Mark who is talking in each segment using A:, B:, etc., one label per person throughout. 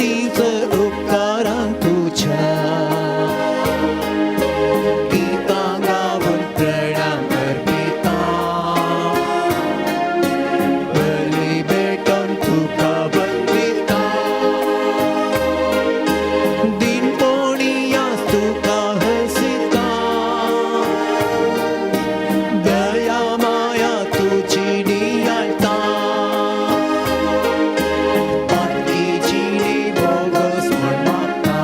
A: तीच उपकारां तुझ्या गीतां गावून प्रणाम अर्पिता बली भेटून तुका वंदिता दिनपणियास तुका हसिता दया माया तुझी नियाळता पातकीची बोगस म्हण मागता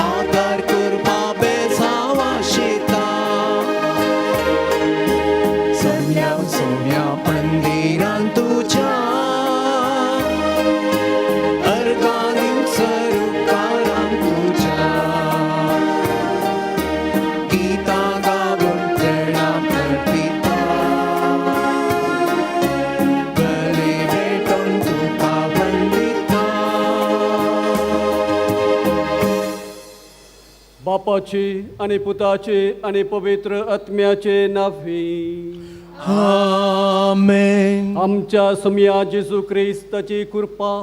A: आदार करपा बेजावा शेता सोम्या मंदिरांत तुझ्या अर्गां दिवसर उपकारां तुझ्या गीतां गावून प्रणाम अर्पिता बली भेटून तुका वंदिता
B: बापाचे आणि पुताचे आणि पवित्र आत्म्याचे नावी
A: आमेन.
B: आमच्या सुमया जेजू क्रिस्ताची कृपा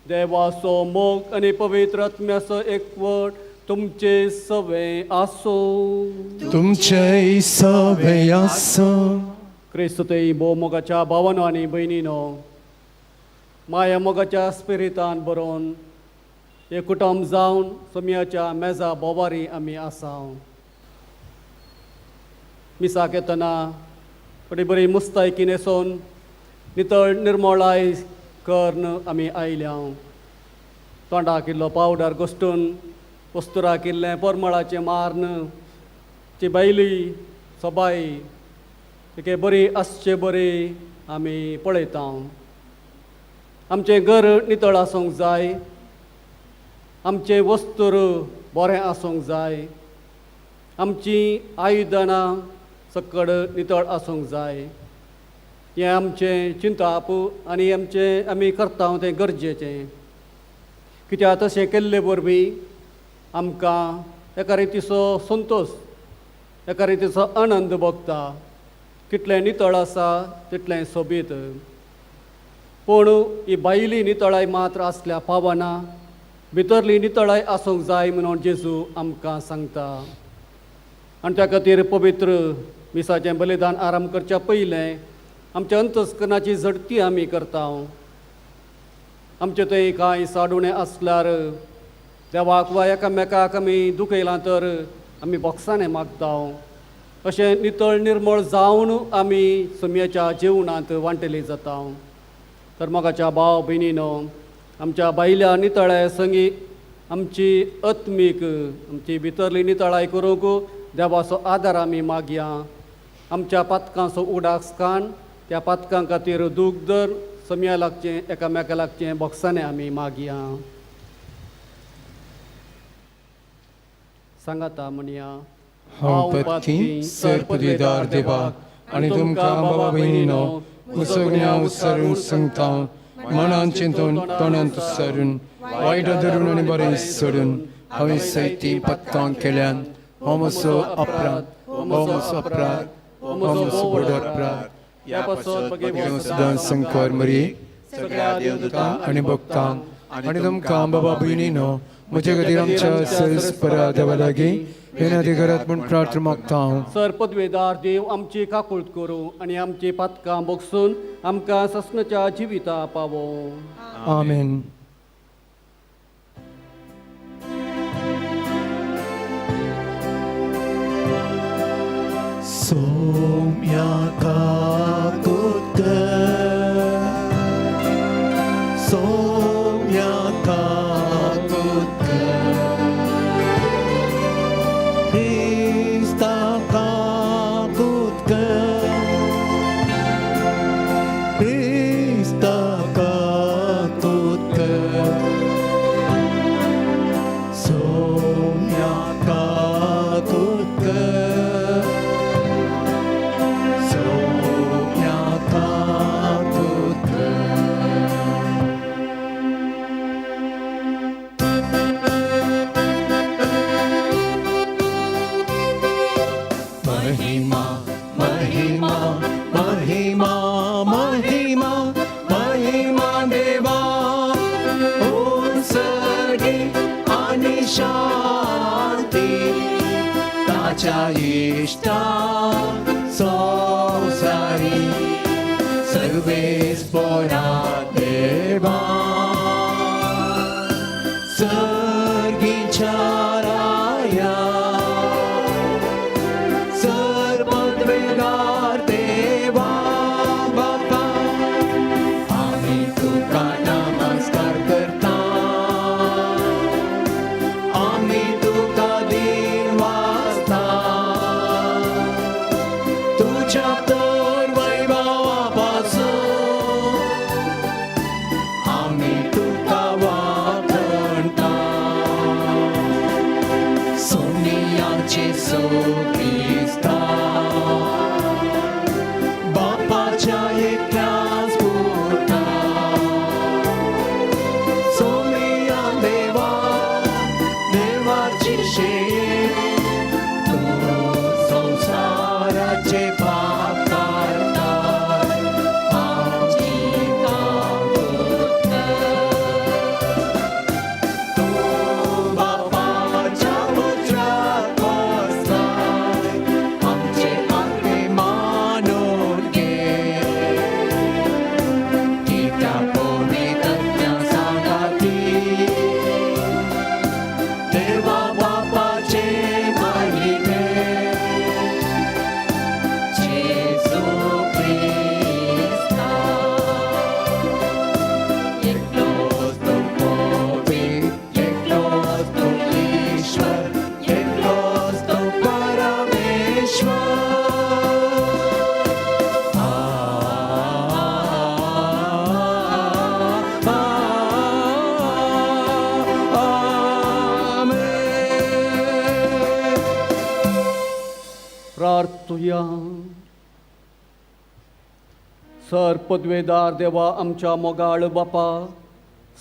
B: देवाचो मोग आणि पवित्र आत्म्याचो एकवट तुमचे सवे आसो.
A: तुमचे सवे आसो.
B: क्रिस्तुते मोगाच्या भावानो आनी भयणीनो माया मोगाच्या स्पिरितान बरोवन हे कुटुंब जावन सुमयाच्या मेजा बोवारी आमी आसा. मिसाक येतना बरी बरी मुस्तायकी न्हेसोवन नितळ निर्मळाय करन आमी आयल्या. तोंडाक इल्लो पावडर घोष्टून वस्तुराक इल्लें परमळाचें मारन ची बायली सबाई तिके बरी आसचे बरी आमी पळयता. आमचें घर नितळ आसूंक जाय. आमचें वस्तूर बरें आसूंक जाय. आमची आयुधनां सकड नितळ आसूंक जाय. हें आमचें चिंताप आनी आमचें आमी करता तें गरजेचें. कित्याक तशें केल्ले वरवीं आमकां एका रितीचो संतोश एका रितीचो आनंद भोगता. कितलें नितळ आसा तितलें सोबीत. पूण ही भायली नितळाय मात्र आसल्या पावना. भितरली नितळाय आसूंक जाय म्हणून जेजू आमकां सांगता. आनी त्या खातीर पवित्र मिसाचें बलिदान आराम करच्या पयलें आमच्या अंतस्करणाची झडती आमी करता. आमचें थंय कांय साडुणें आसल्यार देवाक वा एकामेकाक आमी दुखयलां तर आमी बोगसाणें मागता. अशें नितळ निर्मळ जावन आमी सुमयेच्या जेवणांत वांटली जाता. तर मोगाच्या भाव भयणीनो आमच्या भायल्या नितळ्या संगी आमची आत्मीक आमची भितरली नितळाय करूंक देवाचो आदार आमी मागया. आमच्या पातकांचो उडासकान त्या पातकां खातीर दूख दर सुमया लागचें एकामेका लागचें बोगसाणें आमी मागया. सांगाता म्हणया
A: हांव पत्की सरपदवीदार देवाक आनी तुमकां बाबा भयणीनो उसगण्या उसरून सांगता. मनान चिंतून तोंडांत उसरून वायट धरून आनी बरें सोडून हांवें सैती पत्कां केल्यान हो म्हजो अपराध हो म्हजो अपराध हो म्हजो व्हड अपराध. ह्या पासून सुद्दां संकर मरी सगळ्या देवदूतां आनी भक्तांक आनी तुमकां बाबा भयणीनो म्हजे खातीर आमच्या सरस्परा देवा लागीं विनंती म्हूण प्रार्थना मागता.
B: सरपदवेदार देव आमची काकुळट करूं आनी आमची पातकां बोगसून आमकां ससनाच्या जिविता पावो.
A: आमेन. सोम्या काकुळट सोम्या काकुळट Krista काकुळट Krista काकुळट सोम्या काकुळट बापाच्या इष्टा संसारी सर्वेस पोरा देवा सर्गीच्या राया सर्वद्वेगार देवा बापा आम्ही तुका नमस्कार करता आम्ही तुका दिन वाजता तुझ्या तर वैभवापासून आम्ही तुका वाखणता सोनियाचे सोक्रिस्ता बापाच्या एकट्याच पुता सोनिया देवा देवाची शेत तू संसाराचे पाप काढताय आमची कापुत्र तू बापाच्या पुत्रात बसलाय आमचे आत्मे मानून घे की त्या पवित्र सांगाती देवा बापाचे महिमे जेसू ख्रिस्ता एकलोच तो पवित्र एकलोच तो ईश्वर एकलोच तो परमेश्वर
B: प्रार्थुया सर पदवेदार देवा आमच्या मोगाळ बापा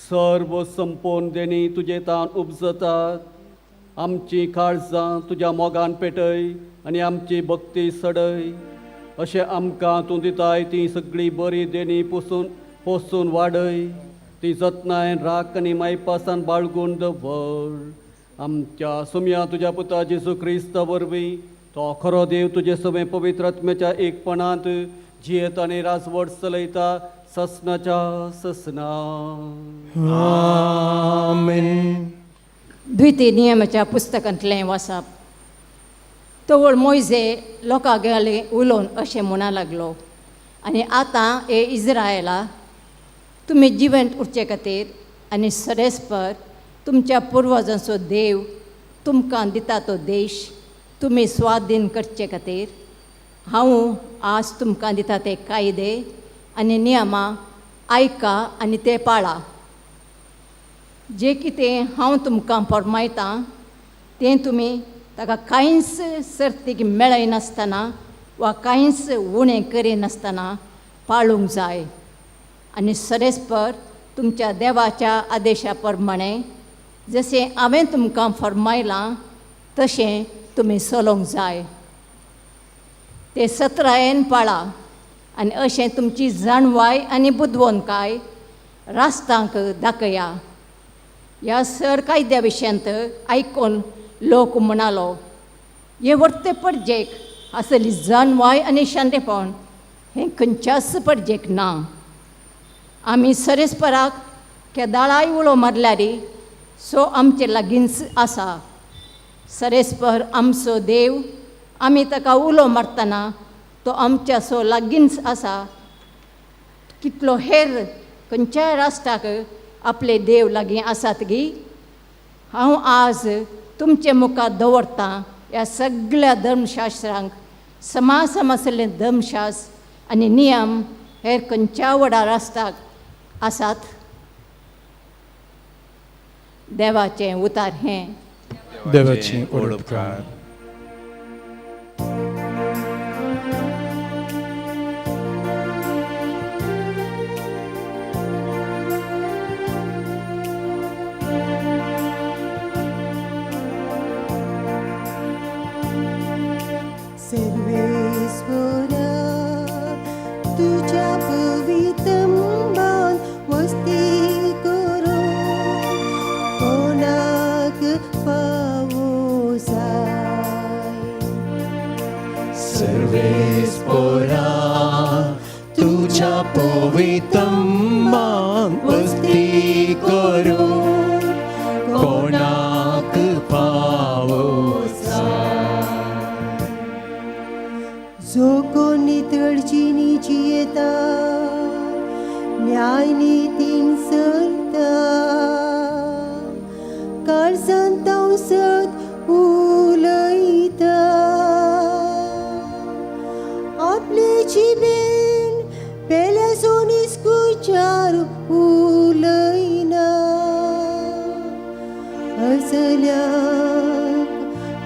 B: सर्व संपोवन देणी तुजे तान उपजतात आमची काळजां तुज्या मोगान पेटय आनी आमची भक्ती सडय अशें आमकां तूं दिताय ती सगळी बरी देणी पोसून वाडय ती जतनाय राख आनी मायपासान बाळगून दवर आमच्या सुम्या तुज्या पुता जेसू क्रिस्ता वरवीं तो खरो देव तुजे सवे पवित्र आत्म्याच्या एकपणांत जियेत आनी राजवट चलयता ससनाच्या ससना
A: आमेन.
C: द्वितीय नियमाच्या पुस्तकांतलें वाचप तवळ मोयजे लोकां गेले उलोवन अशें म्हणा लागलो आनी आतां हे इज्रायला तुमी जिवंत उरचे खातीर आनी सरेस्पर तुमच्या पुर्वजांचो देव तुमकां दिता तो देश तुमी स्वाधीन करचे खातीर हांव आज तुमकां दिता ते कायदे आनी नियमां आयका आनी ते पाळा जे कितें हांव तुमकां फरमायतां तें तुमी ताका कांयच सर्तीक मेळयनासतना वा कांयच उणें करिनासतना पाळूंक जाय आनी सरेस्पर तुमच्या देवाच्या आदेशा प्रमाणे जशें हांवें तुमकां फरमायलां तशें तुमी चलोवंक जाय ते सत्रायेन पाळा आनी अशें तुमची जाणवाय आनी बुदवणकाय रास्तांक दाखया ह्या सर कायद्या विशयांत आयकून लोक म्हणालो हे वर्ते परजेक असली जाणवाय आनी शांतेपण हें खंयच्याच परजेक ना आमी सरेस्पराक केदाळाय उलो मारल्यार सो आमचे लागींच आसा सरेस्पर आमचो देव आमी ताका उलो मारतना तो आमच्या सो लागींच आसा कितलो हेर खंयच्याय राष्ट्राक आपले देव लागीं आसात गी हांव आज तुमचे मुखार दवरतां ह्या सगळ्या धर्मशास्त्रांक समासले धर्मशास्त्र आनी नियम हेर खंयच्या व्हडा राष्ट्राक आसात देवाचें उतार हें
A: देवाची ओळखकार
D: सर्वेश्वरा तुझ्या पवित्रंबान वस्ती करो कोणाक पावोसा
A: करूं कोणाक पावोसा.
D: जो कोण नितळची येता न्याय नितीन सरता काळजांतां सत उलयता आपले जिबेन पेल्या सोनीस कुचार उलयना असल्याक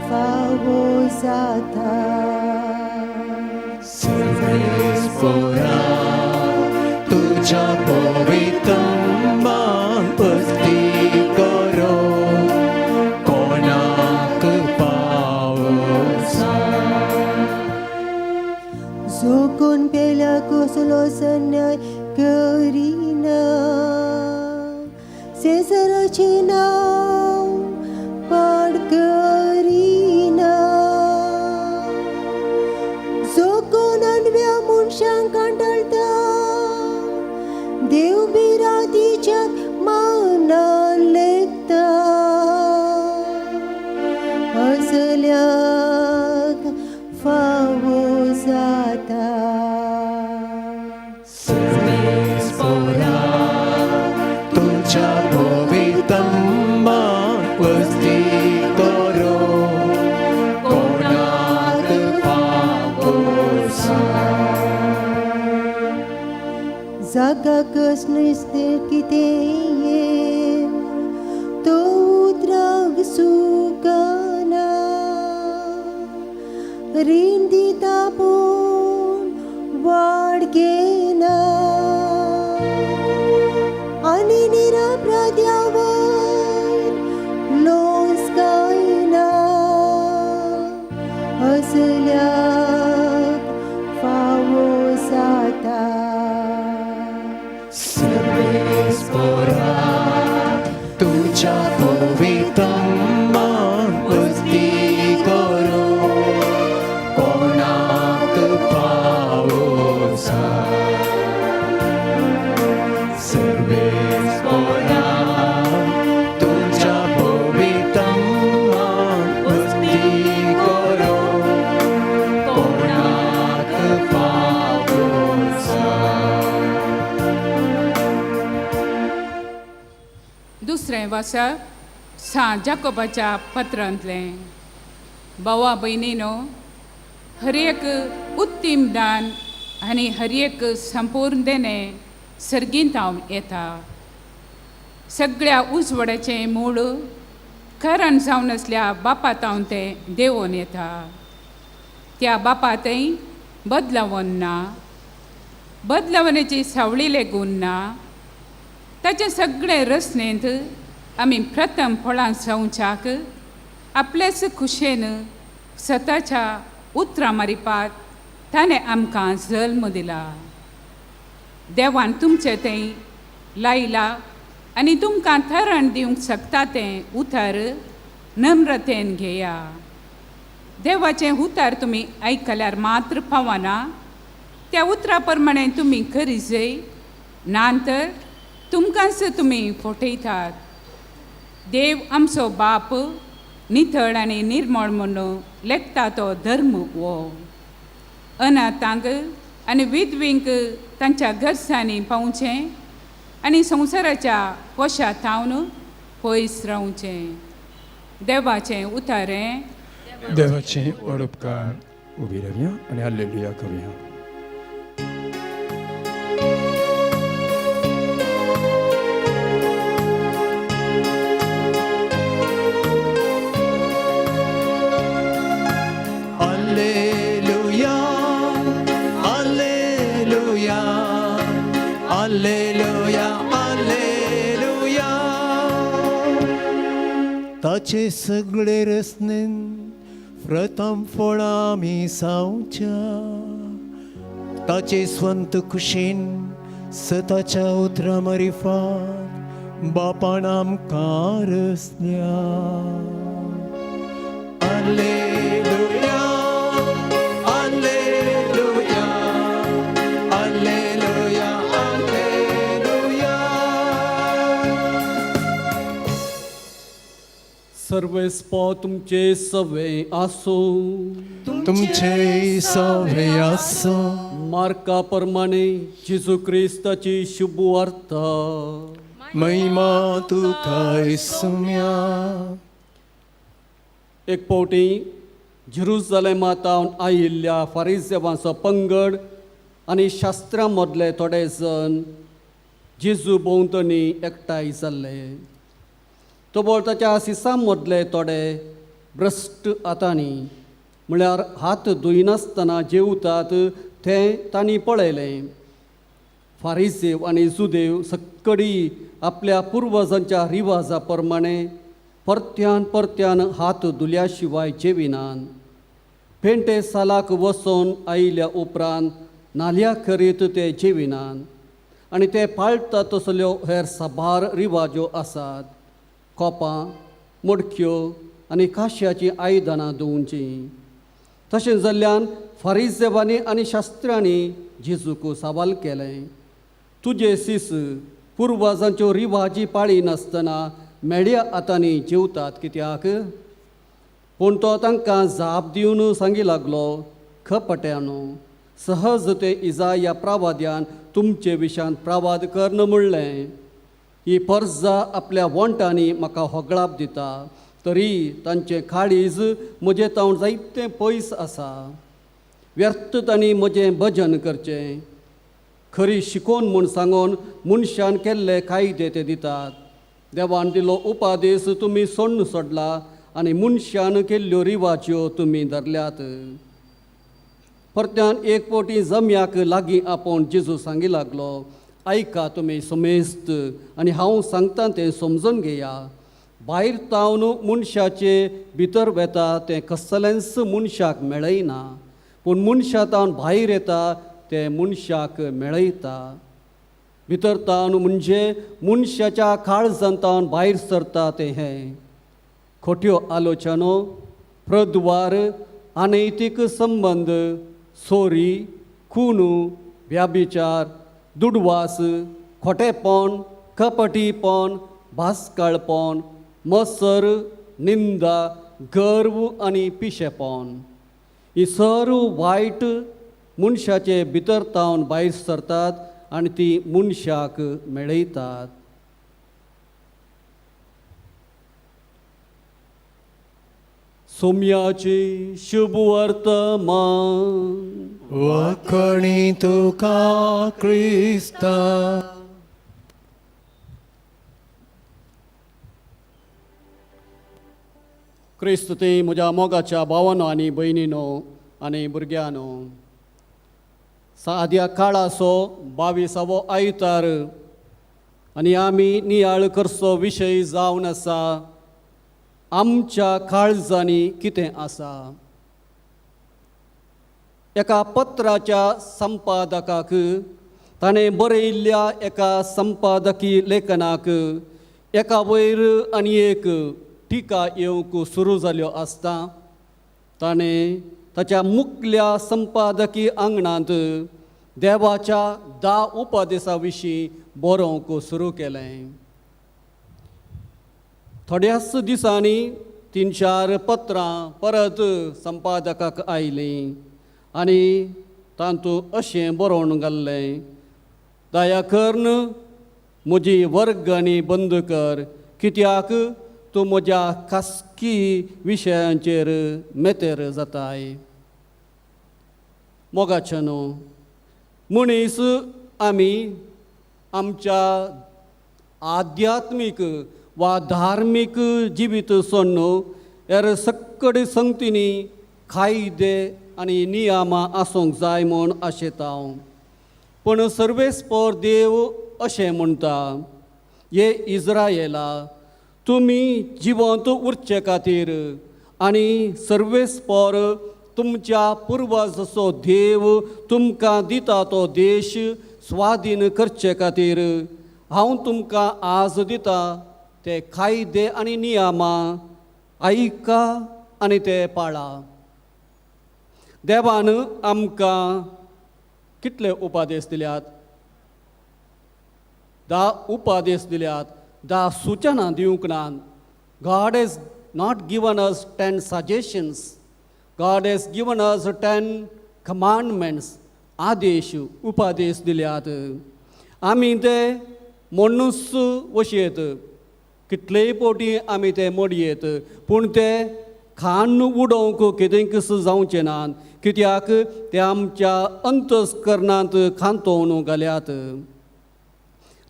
D: फावो जाता.
A: सर्वेस्परा तुझ्या पवित्रमान भक्ती करो कोणाक पावोसा.
D: जो कोण पेल्या कसलो अन्याय करिना सेजराचे नांव पाड करिना. जो कोण अनव्या मनशांक कांटाळटा देव बिरातीच्याक मानान लेखता असल्याक फावो जाता.
A: सर्वेस्परा तुझ्या पवित्रमान भक्ती करो कोणाक पावोसा.
D: जागा कसले कितें यें तो उद्राग सुकाना रीण दिता पूण वाड घेना आनी निरपराध्यावर लोस कायना असल्याक फावो जाता.
A: सर्वेस्परा तुझ्या पवित्रमान भक्ती करो कोणाक पावोसा. सर्वेस्परा तुझ्या पवित्रमान भक्ती करो कोणाक पावोसा.
E: दुसरें वाचप सा जाकोबाच्या पत्रांतलें. भावा भयणीनो, हर एक उत्तीम दान आनी हर एक संपूर्णतेने सर्गींतावन येता. सगळ्या उजवड्याचें मूळ कारण जावन असल्या बापातावन तें देंवोन येता. त्या बापातय बदलावन ना, बदलावनेची सावळी लेगून ना. ताचे सगळे रचनेंत आमी प्रथम फळां जावच्याक आपलेच खुशेन स्वताच्या उतरां मारिपाक ताणें आमकां जल्म दिला. देवान तुमचें तें लायला आनी तुमकां थरण दिवंक शकता तें उतर नम्रतेन घेया. देवाचें उतर तुमी आयकल्यार मात्र पावना, त्या उतरा प्रमाणे तुमी करी जय, नांतर तुमकांच तुमी फटयतात. देव आमचो बाप नितळ आनी निर्मळ म्हणून लेखता तो धर्म वो. अनाथांक आनी विधवींक तांच्या गरजांनी पावचें आनी संवसाराच्या वशांतावन पयस रावचें. देवाचें उतारें.
A: देवाचें व्हड उपकार. उबी रावया आनी हाल्लेलुया करुया. Alleluia, alleluia. ताचे सगळे रचनेन प्रथम फळां आमी सावच्या. ताचे स्वंत खुशेन सताच्या उतरां मारिफाट बापान आमकां रचल्या. Alleluia, alleluia, alleluia, alleluia.
B: सर्वेस्प तुमचे सवे आसो.
A: तुमचे सवे आसो.
B: मार्का प्रमाणे जेजू क्रिस्ताची शुभ वार्ता.
A: महिमा तुका येसुम्या.
B: एक फावटी जेरुसलेमांतावन आयिल्ल्या फारिसेवांचो पंगड आनी शास्त्रां मदले थोडे जण जेजू भोंवतणी एकठांय जाल्ले. ताच्या सिसां मदले थोडे भ्रश्ट हातांनी म्हळ्यार हात धुयनासतना जेवतात तें तांणी पळयलें. फारिसेव आनी जुदेव सक्कडी आपल्या पुर्वजांच्या रिवाजा प्रमाणे परत्यान हात धुल्या शिवाय जेविनान. पेंटे सालाक वचोन आयिल्ल्या उपरांत नाल्या करीत ते जेविनान. आनी ते पाळटा तसल्यो हेर साबार रिवाज्यो आसात. कोपां, मडक्यो आनी काश्याची आयदनां धुवचीं. तशें जाल्ल्यान फारिसेवांनी आनी शास्त्रांनी जेजूक सवाल केलें, तुजे सीस पुर्वजांच्यो रिवाजी पाळी नासतना मेड्या हातांनी जेवतात कित्याक? पूण तो तांकां जाप दिवन सांगी लागलो, खपट्यानो, सहज ते इजाया प्रावाद्यान तुमचे विशांत प्रावाद करन म्हणलें, ही पर्जा आपल्या वंटांनी म्हाका होगळाप दिता, तरी तांचें काळीज म्हजे तावन जायतें पयस आसा. व्यर्थ तांणी म्हजें भजन करचें. खरी शिकोवन म्हूण सांगून मनशान केल्ले कायदे ते दितात. देवान दिलो उपादेश तुमी सोडून सोडला आनी मनशान केल्ल्यो रिवाज्यो तुमी धरल्यात. परत्यान एक फावटी जम्याक लागीं आपोवन जेजू सांगी लागलो, आयका तुमी समेस्त आनी हांव सांगता तें समजून घेया. भायर तावन मनशाचे भितर वेता तें कसलेंच मनशाक मेळयना, पूण मनशा तावन भायर येता तें मनशाक मेळयता. भितर तावन म्हणजे मनशाच्या काळजांतावन भायर सरता तें हें. खोट्यो आलोचनो, प्रद्वार, अनैतीक संबंद, चोरी, खून, व्याभिचार, दुडवास, खोटेपण, कपटीपण, भास्काळपण, मसर, निंदा, गर्व आनी पिशेपण, ही सर्व वायट मनशाचे भितर तावन भायर सरतात आनी ती मनशाक मेळयतात. सोम्याची शुभ वर्तमान.
A: वखणी तुका क्रिस्ता.
B: क्रिस्त ते म्हज्या मोगाच्या भावांनो आनी भयणीनो आनी भुरग्यांनो, साद्या काळाचो 22वो आयतार आनी आमी नियाळ करचो विशय जावन आसा, आमच्या काळजांनी कितें आसा. एका पत्राच्या संपादकाक ताणें बरयल्ल्या एका संपादकी लेखनाक एका वयर आनी एक टिका येवंक सुरू जाल्यो आसता ताणें ताच्या मुखल्या संपादकी आंगणांत देवाच्या 10 उपदेशां विशीं बरोवंक सुरू केलें. थोड्याच दिसांनी 3-4 पत्रां परत संपादकाक आयलीं आनी तातूंत अशें बरोवन घाल्लें, दया करून म्हजी वर्गणी बंद कर, कित्याक तूं म्हज्या खासगी विशयांचेर मेतेर जाताय. मोगाचेनो, मनीस आमी आमच्या आध्यात्मीक वा धार्मीक जिवीत सोडून हेर सक्कड संगतींनी कायदे आनी नियमां आसूंक जाय म्हूण आशेता. पूण सर्वेस्पर देव अशें म्हणटा, हे इस्रायेला, तुमी जिवंत उरचे खातीर आनी सर्वेस्पर तुमच्या पुर्वजाचो देव तुमकां दिता तो देश स्वाधीन करचे खातीर हांव तुमकां आज दिता ते कायदे आनी नियमां आयका आनी ते पाळा. देवान आमकां कितले उपादेश दिल्यात? 10 उपादेश दिल्यात. 10 सुचना दिवंक नात. God has not given us 10 suggestions. God has given us 10 commandments. आदेश उपादेश दिल्यात. आमी ते म्हणूनच वशेत, कितलेय पोटी आमी ते मोडयेत, पूण ते खाण उडोवंक केदेंकच जावचें नात, कित्याक ते आमच्या अंतस्करणांत खांतोवन घाल्यात.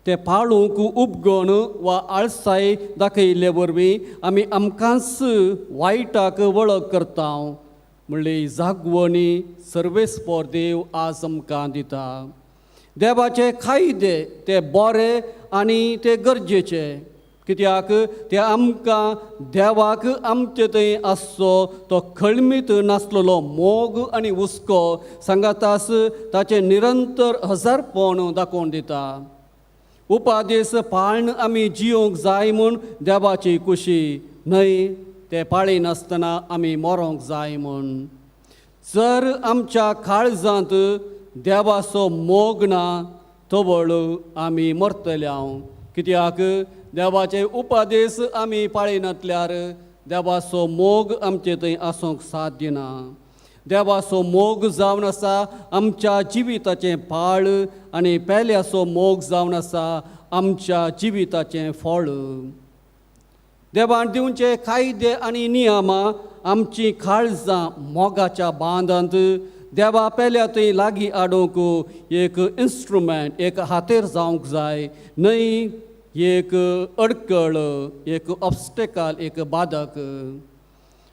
B: ते पाळूंक उपगण वा आळसाय दाखयिल्ले वरवीं आमी आमकांच वायटाक वळख करता. म्हणली जागवणी सर्वेस्पर देव आज आमकां दिता. देवाचे कायदे ते बरे आनी ते गरजेचे, कित्याक ते आमकां देवाक आमचे थंय आसचो तो खळमीत नासलेलो मोग आनी हुस्को सांगातास ताचे निरंतर हजारपण दाखोवन दिता. उपादेश पाळन आमी जियोंक जाय म्हूण देवाची कुशी न्हय, ते पाळिनासतना आमी मरोंक जाय म्हूण. जर आमच्या काळजांत देवाचो मोग ना तवळ आमी मरतल्या, कित्याक देवाचे उपादेश आमी पाळिनातल्यार देवाचो मोग आमचे थंय आसूंक साध्य ना. देवाचो मोग जावन आसा आमच्या जिविताचें पाळ आनी पेल्याचो मोग जावन आसा आमच्या जिविताचें फळ. देवान दिवचे कायदे आनी नियमां आमची काळजां मोगाच्या बांदांत देवा पेल्या थंय लागीं हाडूंक एक इन्स्ट्रुमेंट, एक हातेर जावंक जाय, न्हय एक अडकळ, एक ऑब्स्टेकल, एक बाधक.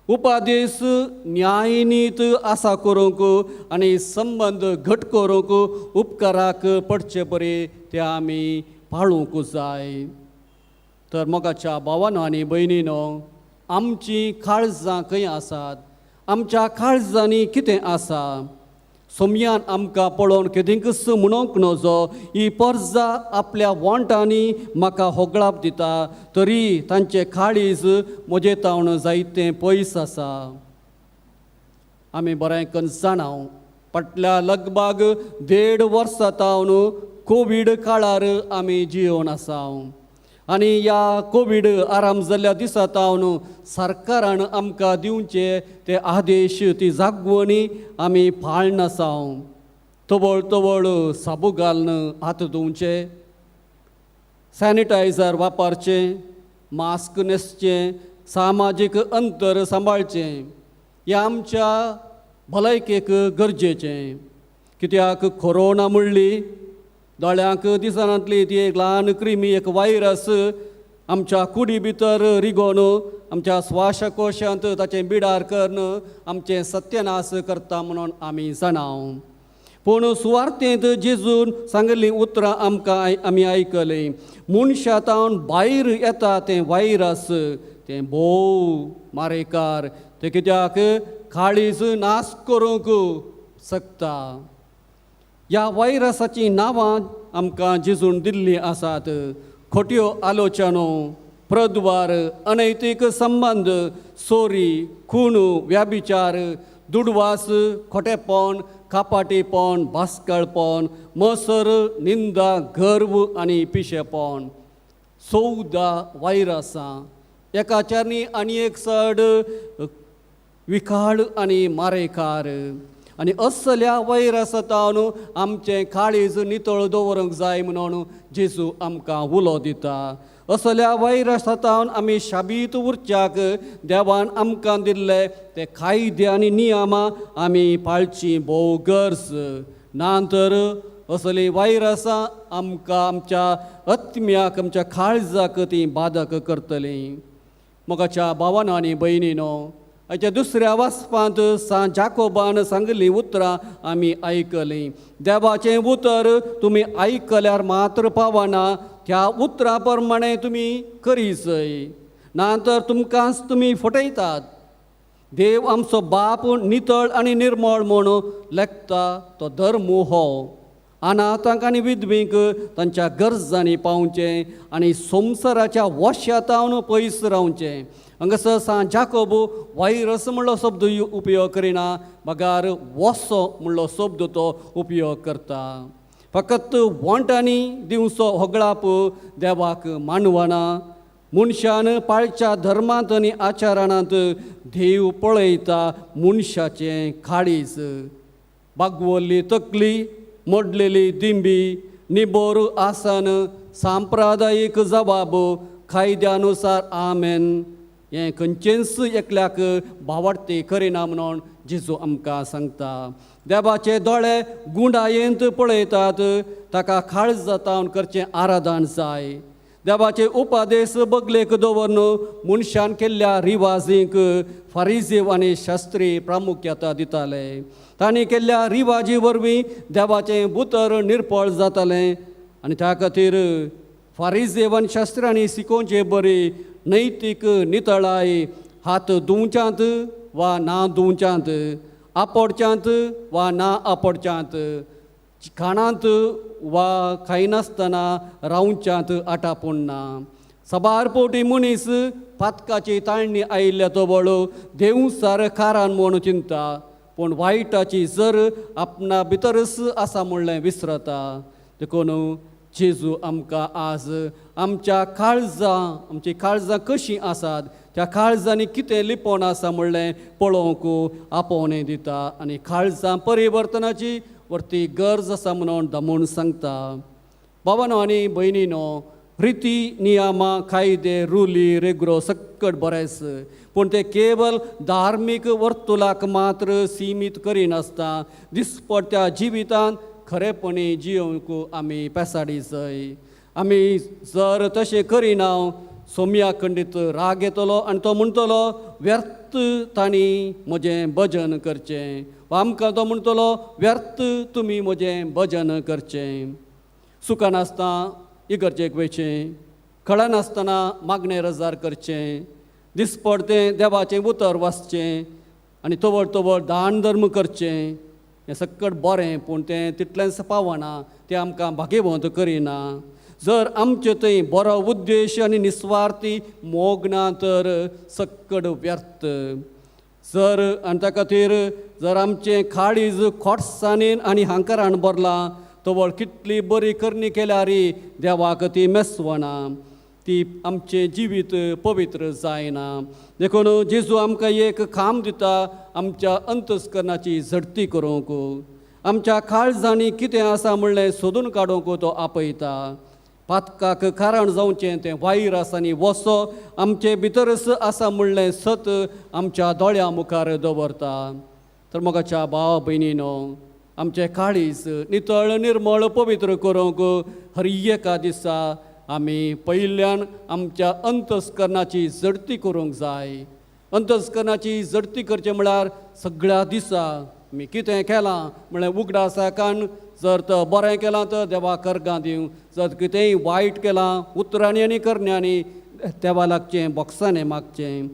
B: उपादेश न्यायनीत आसा करूंक आनी संबंद घट करूंक उपकाराक पडचे परी ते आमी पाळूंक जाय. तर मोगाच्या भावांनो आनी भयणींनो, आमची काळजां खंय आसात? आमच्या काळजांनी कितें आसा? सोमयान आमकां पळोवन केदिंकच म्हणूंक नजो, ही पर्जा आपल्या वोंटांनी म्हाका होगळाप दिता, तरी तांचे काळीज म्हजे तावन जायतें पयस आसा. आमी बरें करून जाणां, फाटल्या लगभग 1.5 वर्सां तावन कोवीड काळार आमी जियोन आसा. आनी ह्या कोवीड आराम जाल्ल्या दिसा तावन सरकारान आमकां दिवचे ते आदेश, ती जागवणी आमी पाळन आसा. तवळ तवळ साबू घालन हात धुवचे, सॅनिटायझर वापरचें, मास्क न्हेसचें, सामाजीक अंतर सांबाळचें. हें आमच्या भलायकेक गरजेचें, कित्याक कोरोना म्हणली दोळ्यांक दिसनातली ती एक ल्हान क्रिमी, एक वायरस आमच्या कुडी भितर रिगोवन आमच्या श्वासकोशांत ताचें बिडार करून आमचें सत्यनाश करता म्हणून आमी जाणां. पूण सुवार्थेंत जेजून सांगिल्लीं उतरां आमकां आमी आयकलीं. मनशांतावन भायर येता तें वायरस, तें भोव मारेकार, तें कित्याक काळीज नाश करूंक शकता. ह्या वायरसाची नांवां आमकां जेजून दिल्लीं आसात. खोट्यो आलोचनो, प्रद्वार, अनैतीक संबंध, चोरी, खून, व्याभिचार, दुडवास, खोटेपण, कापाटीपण, भास्कळपण, मसर, निंदा, गर्व आनी पिशेपण. 14 वायरसां एकाच्यानी आनी एक चड विखाळ आनी मारेकार. आनी असल्या वायरसांतावन आमचें काळीज नितळ दवरूंक जाय म्हणून जेजू आमकां उलो दिता. असल्या वायरसांतावन आमी शाबीत उरच्याक देवान आमकां दिल्ले ते कायदे आनी नियमां आमी पाळची भोव गरज. नातर असलीं वायरसां आमकां आमच्या आत्म्याक, आमच्या काळजाक ती बाधक करतलीं. मोगाच्या भावांनो आनी भयणींनो, हाच्या दुसऱ्या वाचपांत सान जाकोबान सांगिल्लीं उतरां आमी आयकलीं. देवाचें उतर तुमी आयकल्यार मात्र पावना, त्या उतरां प्रमाणे तुमी करीचय, नातर तुमकांच तुमी फटयतात. देव आमचो बाप नितळ आनी निर्मळ म्हूण लेखता तो धर्म हो. अनाथांक आनी विधवींक तांच्या गरजांनी पावचें आनी संवसाराच्या वशांतावन पयस रावचें. हांगासर सान जाकोब वायरस म्हणलो शब्द उपयोग करिना, बगार वसो म्हणलो शब्द तो उपयोग करता. फकत वोंटांनी दिवचो होगळाप देवाक मानवना, मनशान पाळच्या धर्मांत आनी आचारांत देव पळयता मनशाचें खाडीज. बागवल्ली तकली, मोडलेली दिंबी, निबोर आसन, सांप्रदायीक जबाब, कायद्यानुसार आमेन. हें खंयचेंच एकल्याक भावार्थी करिना म्हणून जेजू आमकां सांगता. देवाचे दोळे गुंडायेंत पळयतात, ताका काळज जाता करचें आराधन जाय. देवाचे उपादेश बगलेक दवरून मनशान केल्ल्या रिवाजींक फारिझेव आनी शास्त्री प्रामुख्यता दिताले. तांणी केल्ल्या रिवाजी वरवीं देवाचें बुतर निर्पळ जातालें आनी त्या खातीर फारिझेव आनी शास्त्रांनी शिकोवचे बरी नैतीक नितळाय हात धुवच्यांत वा ना धुवच्यांत, आपडच्यांत वा ना आपडच्यांत, खाणांत वा खायनासतना रावच्यांत आटापूण ना. सबार पोटी मनीस पातकाची ताळणी आयिल्ल्या तो बळो देवसार खारान म्हूण चिंता, पूण वायटाची जर आपणा भितरच आसा म्हणलें विसरता. देखून जेजू आमकां आज आमची काळजां कशीं आसात, त्या काळजांनी कितें लिपोवन आसा म्हणलें पळोवंक आपोवणें दिता आनी काळजां परिवर्तनाची वरती गरज आसा म्हणून दमून सांगता. बाबांनो आनी भयणीनो, रिती नियमां कायदे रुली रेगरो सक्कट बरेंच, पूण ते केवल धार्मीक वर्तुळाक मात्र सीमीत करिनासता. दिसपट्ट्या जिवितांत खरेपणी जियोवंक आमी पेसाडी जाय. आमी जर तशें करिना सोम्या खंडीत राग येतलो आनी तो म्हणटलो व्यर्थ तांणी म्हजें भजन करचें, वा आमकां तो म्हणटलो व्यर्थ तुमी म्हजें भजन करचें. सुखान आसता इगर्जेक वयचें, कळनासतना मागणे रजार करचें, दिसपडतें देवाचें उतर वाचचें आनी तवळ तवळ दान धर्म करचें. हें सक्कट बरें, पूण तें तितलेंच पावना, तें आमकां भाग्यवंत करिना. जर आमचे थंय बरो उद्देश आनी निस्वार्थी मोग ना तर सक्कट व्यर्थ. आनी त्या खातीर जर आमचें काळीज खोटसाणेन आनी हांकारान भरलां, तवळ कितली बरी करणी केल्यार देवाक ती मेसवना, ती आमचें जिवीत पवित्र जायना. देखून जेजू आमकां एक काम दिता, आमच्या अंतस्करणाची झडती करूंक, आमच्या काळजांनी कितें आसा म्हणलें सोदून काडूंक तो आपयता. पातकाक कारण जावचें तें वायर आसा आनी वसो आमचे भितरच आसा म्हणलें सत आमच्या दोळ्या मुखार दवरता. तर मोगाच्या भाव भयणीनो, आमचें काळीज नितळ निर्मळ पवित्र करूंक हर एका दिसा आमी पयल्यान आमच्या अंतस्करणाची झडती करूंक जाय. अंतस्करणाची झडती करचें म्हळ्यार सगळ्या दिसा आमी कितें केलां म्हळ्यार उगडासाकान जर तो बरें केलां तर देवा कर्गां दिवं, जर कितेंय वायट केलां उतरांनी आनी करण्यांनी देवा लागचें, बोक्सांनी मागचें.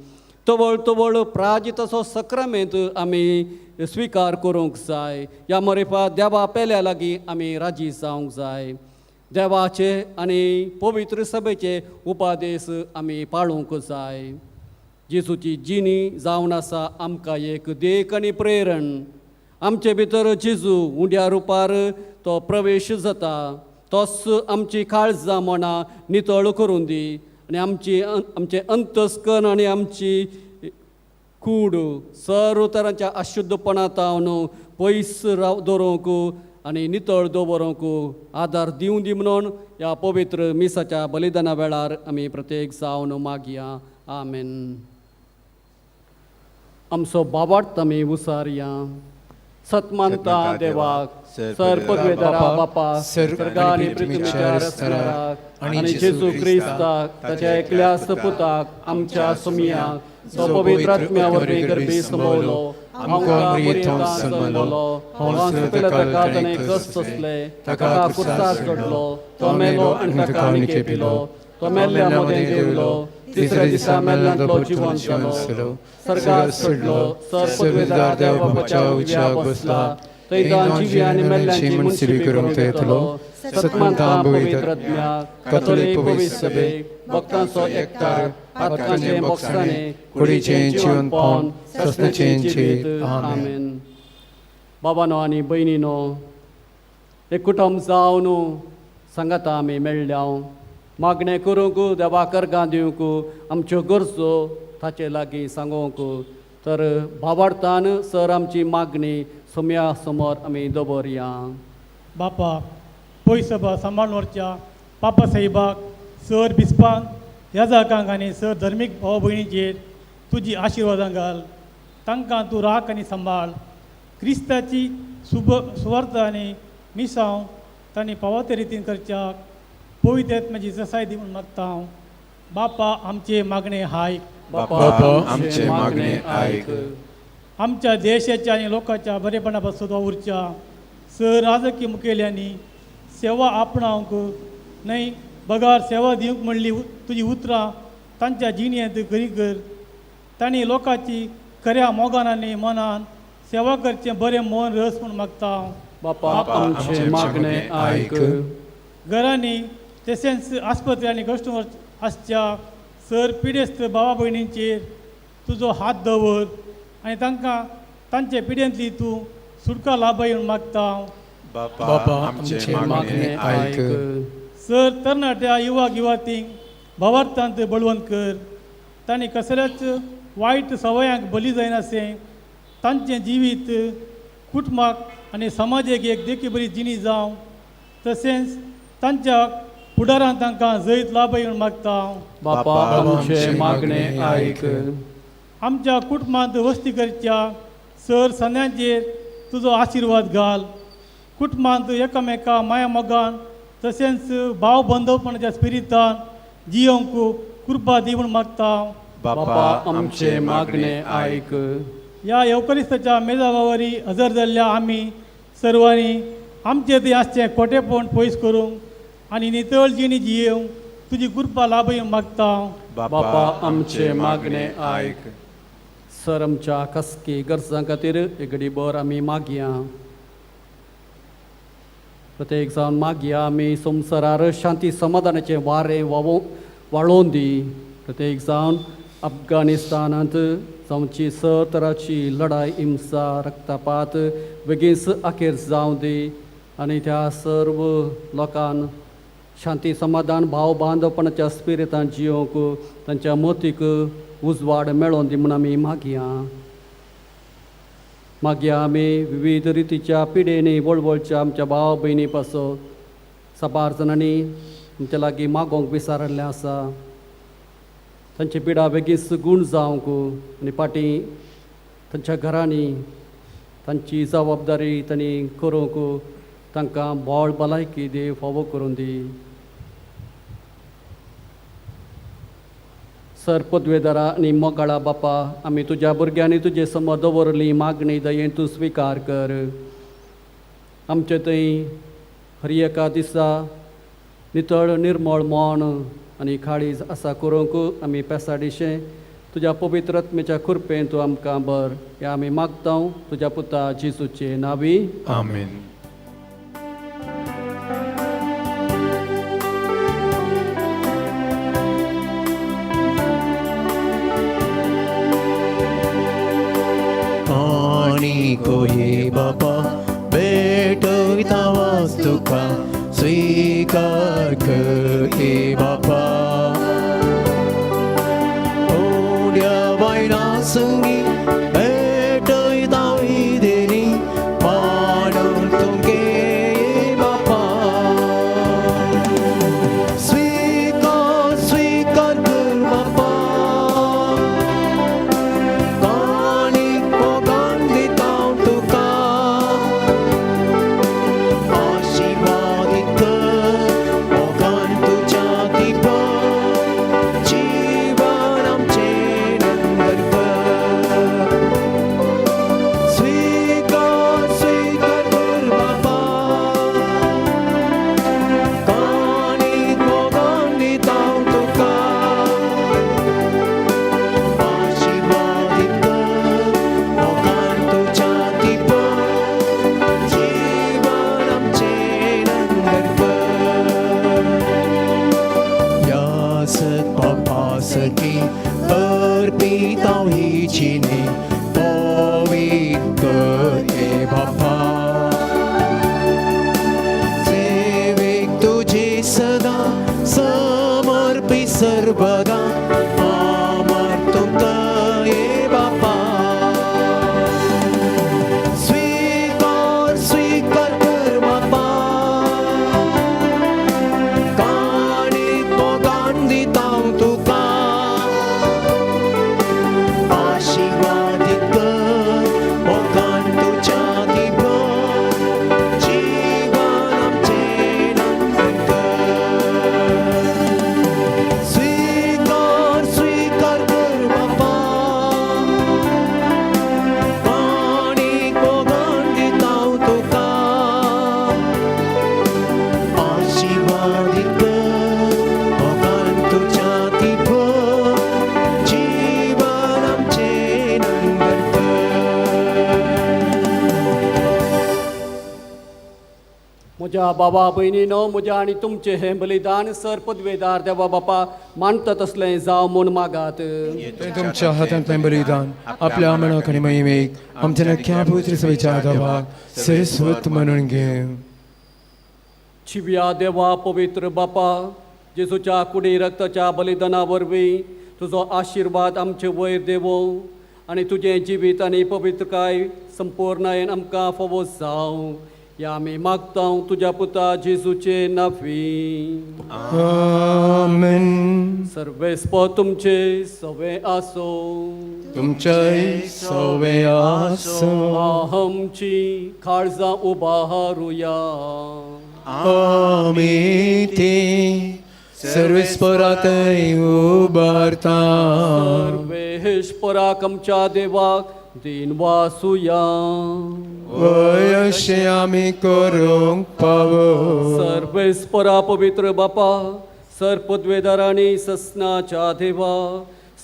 B: तवळ तवळ प्राजिताचो सक्रामेंत आमी स्विकार करूंक जाय. ह्या मरेफा देवा पेल्या लागीं आमी राजी जावंक जाय. देवाचे आनी पवित्र सभेचे उपादेश आमी पाळूंक जाय. जेजूची जिणी जावन आसा आमकां एक देख आनी प्रेरण. आमचे भितर जेजू उंड्या रुपार तो प्रवेश जाता, तोच आमची काळजां मना नितळ करून दी आनी आमचें अंतस्करण आनी आमची कूड सर्व तरांच्या अशुद्धपणांतावन पयस दवरूंक आनी नितळ दवरूंक आदार दिवं दी म्हणून ह्या पवित्र मिसाच्या बलिदाना वेळार आमी प्रत्येक जावन मागया. आमेन. आमचो बाबार्थ आमी उसारया. सतमानता देवाक, सर पदवेदारा बापा, सर्गा आनी पृथ्वीच्या रचणाराक आनी जेजू क्रिस्ताक, ताच्या एकल्या पुताक, आमच्या सुमियाक, तो पवित्र आत्म्या वरवीं गर्भी समवलो, आमकां पर्यंत जल्मलो, ताका ताणें कश्ट सोंसले, ताका कुर्सार चडलो, तो मेलो आनी ताका आमी केपिलो, तो मेल्ल्या मदें देंवलो, तिसऱ्या दिसा मेल्ल्यांतलो जिवंत जालो, सर्गाक चडलो, सर पदवेदार देव बापाच्या उजव्याक बसला, थंय जिवी आनी मेल्ल्यांची मुन्सिफी करूंक येतलो. सतमानता पवित्र आत्म्याक, कॅथोलीक पवित्र सभेक, भक्तांचो एकठांय, पातकांचें बोगसाणें, कुडीचें जिवंतपण, ससण्याचें जीवीत. आमेन. बाबांनो आनी भयणीनो, एक कुटुंब जावन सांगाता आमी मेळ्ळ्या. मागणें करूंक देवा करगां दिवंक आमच्यो गरजो ताचे लागीं सांगूंक तर भावार्थान सर आमची मागणी सोम्या समोर आमी दवरया.
F: बापा पयस सभा सांबाळून व्हरच्या पापा साहेबाक सर बिस्पांक ह्या जागांक आनी सर धर्मीक भाव भयणीचेर तुजी आशिर्वादां घाल. तांकां तूं राख आनी सांबाळ. क्रिस्ताची सुवार्थ आनी मिसांव तांणी फावो ते रितीन करच्याक पवित्र आत्म्याची जसाय दिवून मागता हांव. बापा आमचे मागणे आयक.
B: बापा आमचे मागणे आयक.
F: आमच्या देशाच्या आनी लोकांच्या बरेपणा पासून उरच्या सर राजकीय मुखेल्यांनी सेवा आपणावंक न्हय बगार सेवा दिवंक म्हणली तुजी उतरां तांच्या जिणेंत खरी कर. तांणी लोकांची खऱ्या मोगान आनी मनान सेवा करचें बरें मन रस म्हूण मागता हांव.
B: बापा आमचे मागणे आयक.
F: घरांनी तशेंच आस्पत्री आनी कस्टमर आसच्या सर पिडेस्त भावा भयणींचेर तुजो हात दवर आनी तांकां तांचे पिडेंतली तूं सुटका लाभय म्हूण मागता हांव.
A: बापा आमचे मागणे आयक.
F: सर तरणाट्या युवक युवतींक भावार्थांत बळवंत कर. तांणी कसल्याच वायट सवयांक बली जायनाशें तांचें जिवीत कुटुंबाक आनी समाजाक एक देखी बरी जिणी जावं. तशेंच तांच्या फुडारान तांकां जैत लाभय म्हूण मागता हांव.
B: बापा आमचे मागणे आयक.
F: आमच्या कुटुंबांत वस्ती करच्या सर सन्यांचेर तुजो आशिर्वाद घाल. कुटुंबांत एकामेका माया मोगान तशेंच भाव बंदवपणाच्या स्पिरितान जियोंक कृपा दी म्हूण मागता हांव.
B: बापा आमचे मागणे आयक.
F: ह्या येवकरिस्ताच्या मेजावावरी हजर जाल्ल्या आमी सर्वांनी आमचे थंय आसचें खोटेपण पयस करूंक आनी नितळ जिणी जियोंक तुजी कृपा लाभय मागता हांव.
B: बापा आमचे मागणे आयक. सर आमच्या खासगी गरजां खातीर एक घडीभर आमी मागया. प्रत्येक जावन मागया आमी संवसारार शांती समाधानाचें वारें वाळोवन दी. प्रत्येक जावन अफगानिस्तानांत जावची सर तराची लढाई हिंसा रक्तपात बेगीनच अखेर जावं दी आनी त्या सर्व लोकांक शांती समाधान भाव बांदवपणाच्या स्पिरितान जियोंक तांच्या मतीक उजवाड मेळोवन दी म्हूण आमी मागया आमी विविध रितीच्या पिडेनी वळवळच्या आमच्या भाव भयणी पासो साबार जाणांनी आमच्या लागीं मागोंक विचारिल्लें आसा. तांची पिडा बेगीन गूण जावंक आनी फाटीं तांच्या घरांनी तांची जबाबदारी तांणी करूंक तांकां बोळ भलायकी दी फावो करून दी. सर पदवेदारा आनी मोगाळा बापा आमी तुज्या भुरग्यांनी तुजे समोर दवरली मागणी दयेन तूं स्विकार कर. आमचे थंय हर एका दिसा नितळ निर्मळ मौन आनी काळीज आसा करूंक आमी पेसाडीशें तुज्या पवित्र आत्म्याच्या कृपेन तूं आमकां बर. हें आमी मागता तुज्या पुता जेजूचे नांवी.
A: आमेन. कोये बापा भेटविता वास्तुका स्वीकार कर ए बापा. ओड्या बायना संगी भेटविता विदेनी पाडून तुमगे ए बापा. स्वीकार स्वीकार कर बापा. सदा सर्वदा अमर्तुता ये बापा स्वीकार स्वीकार कर बापा काणीत मोगान दिता तुका आशीर्वादीत कर मोगान तुझ्या दिव जीवन आमचे नंदन कर स्वीकार स्वीकार कर बापा काणीत मोगान दिता तुका आशीर्वादीत कर मोगान तुझ्या दिव जीवन आमचे नंदन कर
B: म्हज्या बाबा भयणीनो म्हज्या आनी तुमचें हें बलिदान सर पदवेदार देवा बापा मानता तसलें जावं म्हूण मागात
A: ते तुमच्या हातांतलें बलिदान आपल्या मनाक आनी महिमेक आमच्या नख्या पवित्र सभेच्या आदाराक सरस्वत म्हणून घे
B: शिव्या देवा पवित्र बापा जेजूच्या कुडी रक्ताच्या बलिदाना वरवीं तुजो आशिर्वाद आमचे वयर देवो आनी तुजें जिवीत आनी पवित्रकाय संपूर्णयेन आमकां फावो जावं या आमी मागता तुज्या पुता जेजूचे नांवी
A: आमेन
B: सर्वेस्प तुमचे सवे आसो
A: तुमच्याय सवे आसो
B: आमची काळजां उबारुया
A: आमी ते सर्वेस्परातय उबारता
B: सर्वेश्वराक आमच्या देवाक दिन वासुया
A: वयशे आमी करूंक पावो
B: सर्वेस्परा पवित्र बापा सर्व पदवेदारांनी ससनाच्या देवा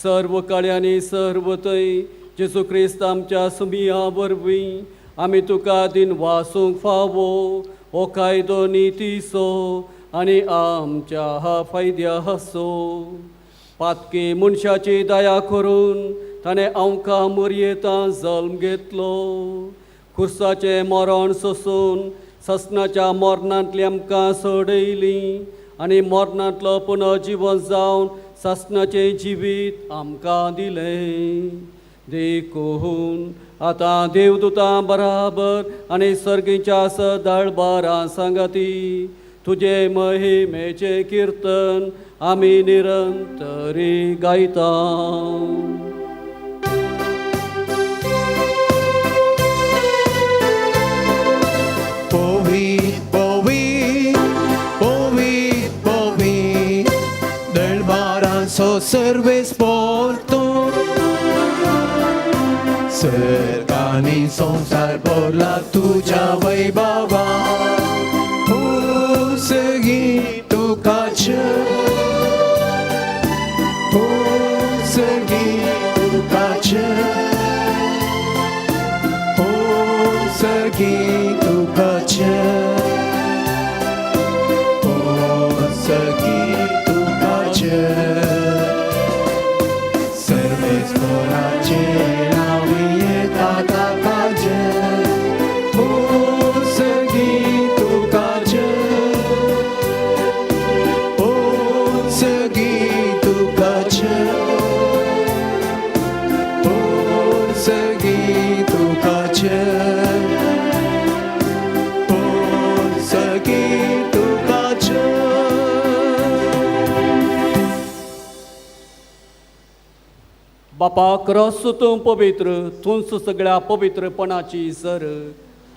B: सर्व काळ्यांनी सर्व थंय जेजू क्रिस्त आमच्या सुमिया वरवीं आमी तुका दिन वासूंक फावो हो कायदो नितीसो आनी आमच्या फायद्या हसो पातकी मनशाची दया करून ताणें आमकां मर्येता जल्म घेतलो खुर्साचें मरण सोसून ससनाच्या मरणांतली आमकां सोडयली आनी मरणांतलो पुनर्जीवन जावन ससनाचें जिवीत आमकां दिलें देखून आतां देवदूतां बराबर आनी सर्गीच्या सदाळबारां सांगाती तुजे महिमेचें किर्तन आमी निरंतरी गायता
A: Povit, povit, povit, povit, del baranzo serves porto. Cercani संसार बोला तुझ्या वैभवा उसगी तुका उसगी तुका उसगी तुका उसगी तुका सर्वेस कोणाचे नावे येतात आकाजे उसगी तुका उसगी तुका उसगी तुका उसगी तुका
B: बापा क्रॉस तूं पवित्र तूंच सगळ्या पवित्रपणाची सर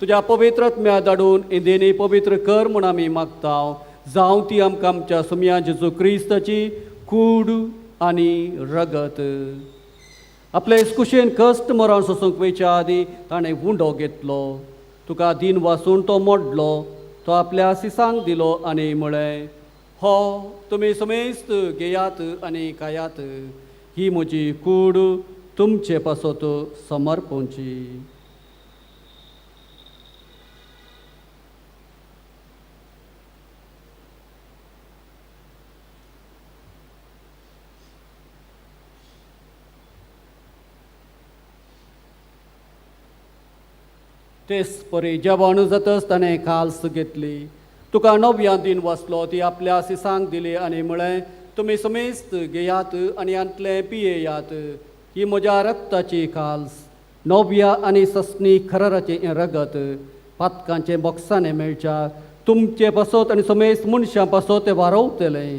B: तुज्या पवित्रत्म्या धाडून इंदेनी पवित्र कर म्हूण आमी मागता जावं ती आमकां आमच्या सुम्या जेजू क्रिस्ताची कूड आनी रगत आपले कुशेन कश्ट मरण सोसूंक वयच्या आदी ताणें उंडो घेतलो तुका दिन वासून तो मोडलो तो आपल्या सिसांक दिलो आनी म्हळें हो तुमी समेस्त घेयात आनी खायात ही म्हजी कूड तुमचे पासत समर्पोवची तेच परी जेवण जातच ताणें काल्स घेतली तुका 9व्या दिन वाचलो ती आपल्या सिसांक दिली आनी म्हळें तुम्ही समेस्त घेयात आणि यांतले पियेयात. ही म्हज्या रक्ताची खाल्स, नव्या आनी ससनी खराराचें हें रगत पातकांचे बॉक्सांनी मेळच्या. तुमचे पासत आनी समेस्त मनशां पासत ते वारवतलें.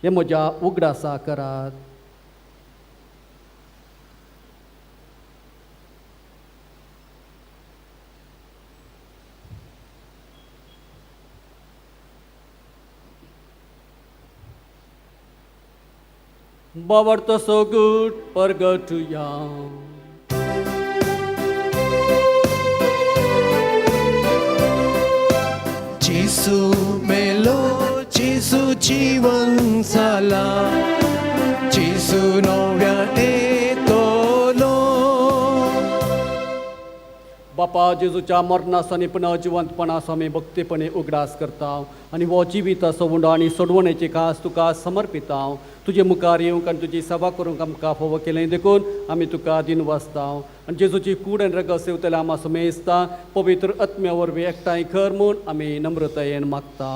B: हें म्हज्या उगडासा करात. बावडतो सोगूट परगटुया.
A: जेसू मेलो, जेसू जीवन जाला, जेसू नव्या येतलो.
B: बापा जेजूच्या मरणासानी पुन्हा जिवंतपणासो आमी भक्तीपणे उगडास करता आनी हो जिवीत असो उंडो आनी सोडवणेची खास तुका समर्पिता. तुजे मुखार येवंक आनी तुजी सभा करूंक आमकां फोव केलें देखून आमी तुका दिन वाचता. आनी जेजूची कूड आनी रगत सेवतले आमा समेजता. पवित्र आत्म्या वरवीं एकठांय कर म्हूण आमी नम्रतायेन मागता.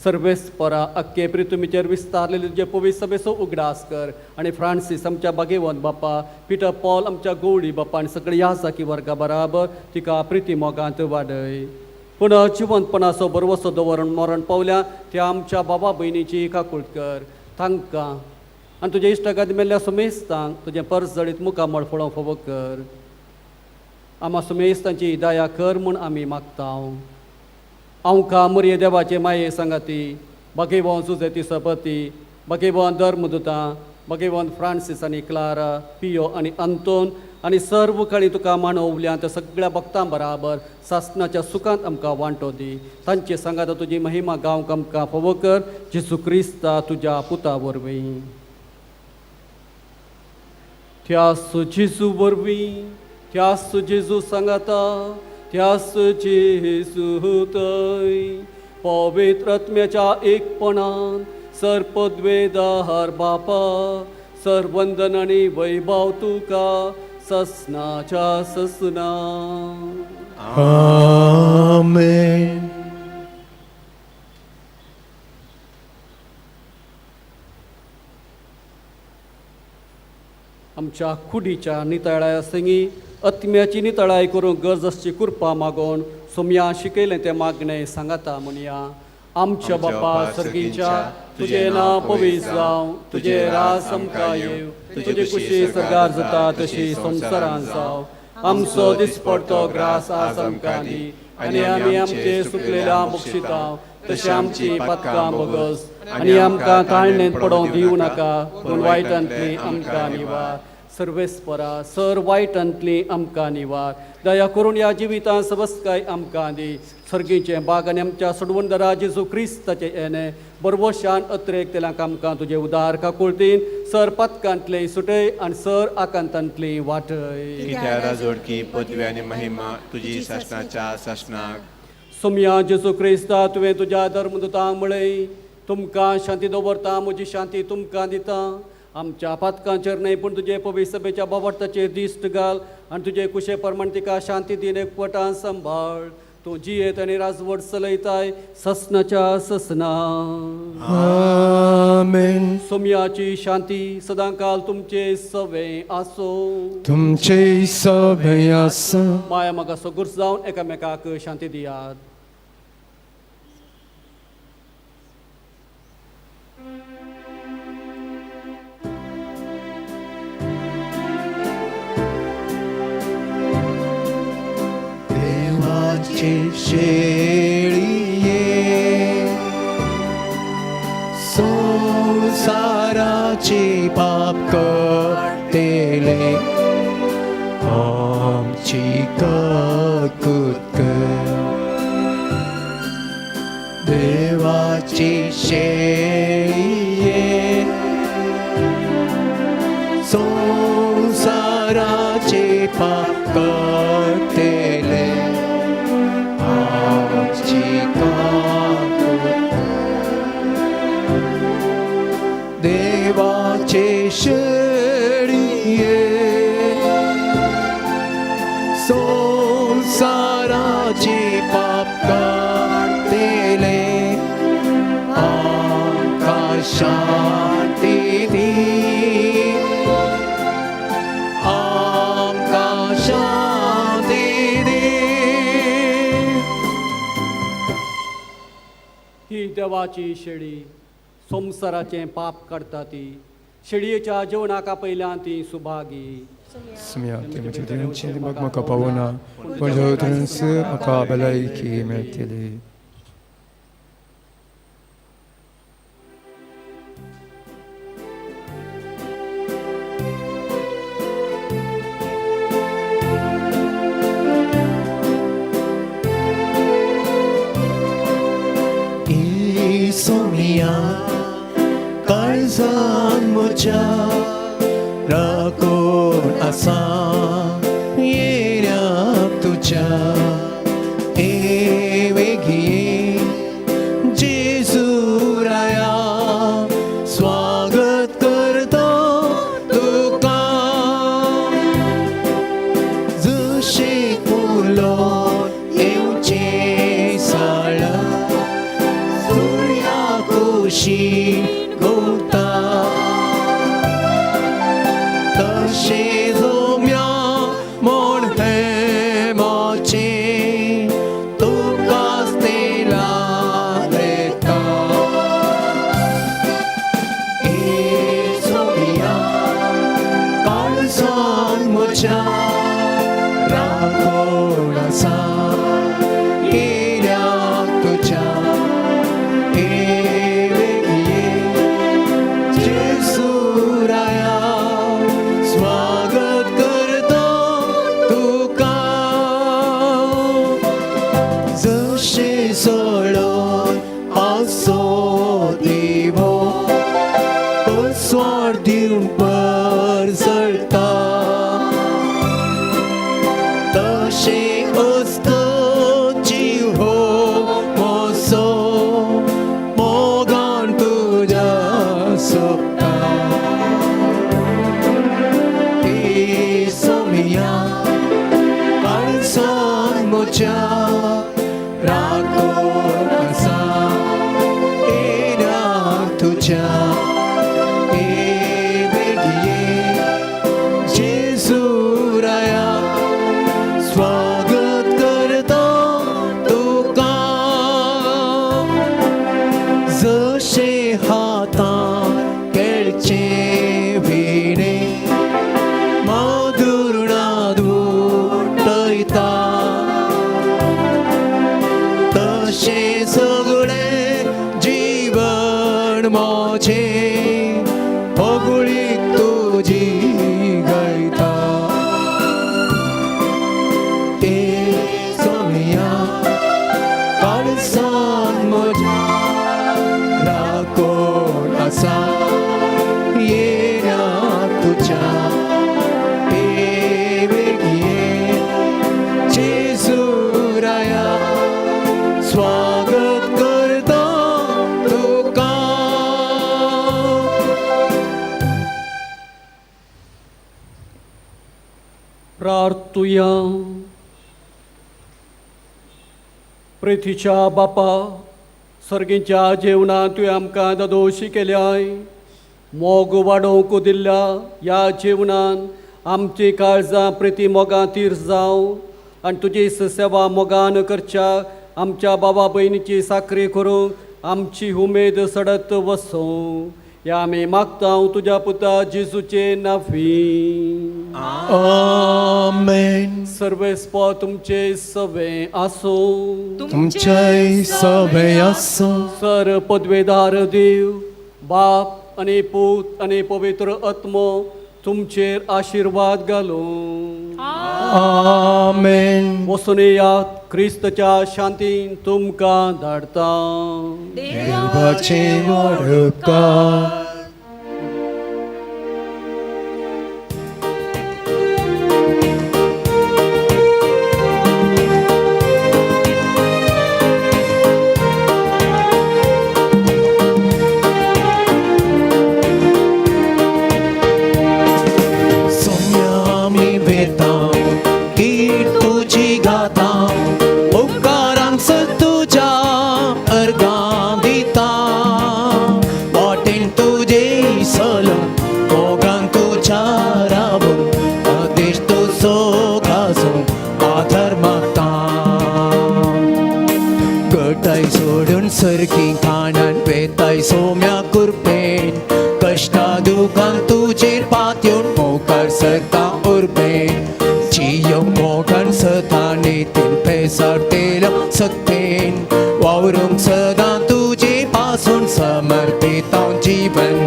B: सर्वेस्परा अख्खे पृथ्वीचेर विस्तारलेले तुजे पवित्र सभेचो उगडास कर आनी फ्रांसीस आमच्या बागेवंत बापा, पिटर पॉल आमच्या गवळी बापा आनी सगळ्या यासाकी वर्गा बराबर तिका प्रिती मोगांत वाडय. पूण जिवंतपणाचो बरवसो दवरून मरण पावल्या त्या आमच्या बाबा भयणीची काकूळट कर. तांकां आनी तुजे इश्टगादी मेल्ल्या समेस्तांक तुजें पर्स जडीत मुखार मळफळो फोव कर. आमा समेस्तांची दया कर म्हूण आमी मागता. आमकां मरिये देवाचे माये सांगाती, भगेवंत सुजेती सपती, भगेवंत धर्मदुता, भगेवंत फ्रांसीस आनी क्लारा, पियो आनी अंतोन आनी सर्व काळी तुका मानवल्यांत सगळ्या भक्तां बराबर सासणाच्या सुखांत आमकां वांटो दी. तांचे सांगात तुजी महिमा गावंक आमकां फोव कर. जेसू क्रिस्ता तुज्या पुता वरवीं. त्यास जेजू वरवीं, त्यास जेजू सांगाता, त्यास जेजू थंय पवित्र आत्म्याच्या एकपणान सर्पद्वेदार बापा, सर्वंदन आनी वैभव तुका ससनाच्या ससना.
A: आमेन.
B: आमच्या कुडीच्या नितळाया संगी आत्म्याची नितळाय करूंक गरजची कृपा मागोवन सोम्या शिकयलें तें मागणें सांगाता म्हणया. आमच्या बापा सर्गीच्या, तुजें नांव पवित्र जावं, तुजें राज आमकां येव, तुजे कुशी सगार जाता तशी संवसारांत जावं. आमचो दिसपडतो ग्रास आज आमकां दी आनी आमी आमचे सुकलेल्या बक्षिता तशें आमची पातकां बोगस आनी आमकां ताळणेंत पडोवंक दिवं नाका, पूण वायटांतली आमकां निवार. सर्वेस्परा सर वायटांतली आमकां निवार. दया करून ह्या जिवितांत सबस्काय आमकां दी. सर्गीचें बाग आनी आमच्या सोडवणदारा जेजू क्रिस्ताचें येणें बरवशान अत्रेक तेलांक आमकां तुजे उदार काकुळटीन सर पातकांतले सुटय आनी सर आकांतांतली वाटय.
G: कित्या राजोडकी पदवी आनी महिमा तुजी शासनाच्या शासनाक.
B: सोम्या जेजू क्रिस्ता तुवें तुज्या धर्मदुतांक म्हळें, तुमकां शांती दवरता, म्हजी शांती तुमकां दिता. आमच्या पातकांचेर न्हय पूण तुजे पवित्र सभेच्या बाबताचेर दिश्ट घाल आनी तुजे कुशे प्रमाण तिका शांती दिन एकवटान सांबाळ. तूं जियेत आनी राजवट चलयताय ससनाच्या ससना.
A: आमेन.
B: सोम्याची शांती सदां काल तुमचे सवे आसो.
A: तुमचे सभे आसो.
B: माया म्हाका सगूर जावन एकामेकाक शांती दियात.
A: देवाचे शेळिये संसाराचे पाप कळतेले आमची काकूट कर. देवाचे शेळिये संसाराचे पाप कळतेले आमची काकूट कर. देवाचे शेळिये संसाराचे पाप काढतेले आकाशा
B: देवाची शेळी संवसाराचें पाप काडटा ती शेळयेच्या जेवणाका पयल्यान ती Subhagi
A: Smia, ty macie ręce, maka pałona, podział ręce, maka belajki metili.
H: Insomnia, काळजान म्हज्या राखून आसा येऱ्याक तुज्या वेगी जेजू राया स्वागत करता तुका जशें फुलोन येवचें साळ सूर्या कुशीन घुंवता तशें जोम्या म्हूण हें मोचें तुकाच तेला येता जोम्या काळजान म्हज्या राखून आसा येऱ्याक तुज्या स्वागत करता तुका जशें सोडून आसो दिवो स्वार दिवन पर जळटा तशें असतो जीव हो मोसो मोगान तुज्या सोपता सोमिया काळजान म्हज्या राखून आसा येऱ्याक तुज्या बेगिये जेजू राया स्वागत करता तुका जशें हातान केळचें विणे मधुरणाद उठयता तशें सगळें जीवन म्हजें होगळीक तुजी गायता सोमिया काळजान म्हज्या राखून आसा येऱ्याक तुज्या जेजू राया स्वागत करता तुका
B: प्रार्थुया पृथ्वीच्या बापा सर्गीच्या जेवणात तुवें आमकां दोशी केल्याय मोग वाडोवंक दिल्ल्या ह्या जेवणान आमची काळजां प्रिती मोगां तीर जावं आनी तुजी सेवा मोगान करच्या आमच्या बाबा भयणीची साखरी करूंक आमची उमेद सडत वसो ह्या आमी मागता तुज्या पुता जेजूचे नांवी
H: आमेन
B: सर्वेस्प तुमचे सवे आसो
H: तुमचे सवे आसो
B: सर पदवेदार देव बाप आनी पूत आनी पवित्र आत्मो तुमचेर आशिर्वाद घालो
H: आमेन
B: वचून येयात क्रिस्तच्या शांतीन तुमकां धाडटा
H: देवाचे वडकार सोडून सरकी खाना tudzir patjun mogar serta urben Cium mogan setanitin pesar dalam setin Waurung sedang tuji pasun samarpitan jiban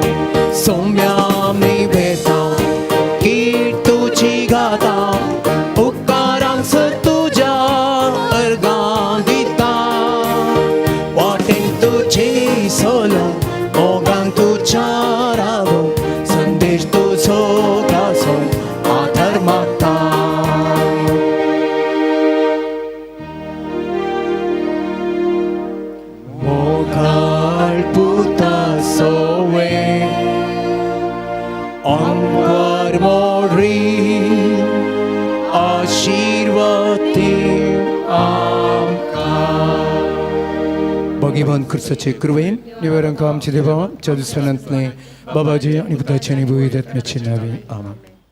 H: Somyam nivedam Kirtu cigatam Ukarang setuja ergandita Wating tuji solong Mogang tu carabo Sandesh tu sogasong Adhar mata Mogal puta sowe Angkar mori Ashirvati amka
A: Bhagavan Kristaचे कृपेन निवारण काम चे देवा चतुस्वनंतने बाबाजी आणि बुद्धाच्या निभूविदत मेचिनावी आमेन.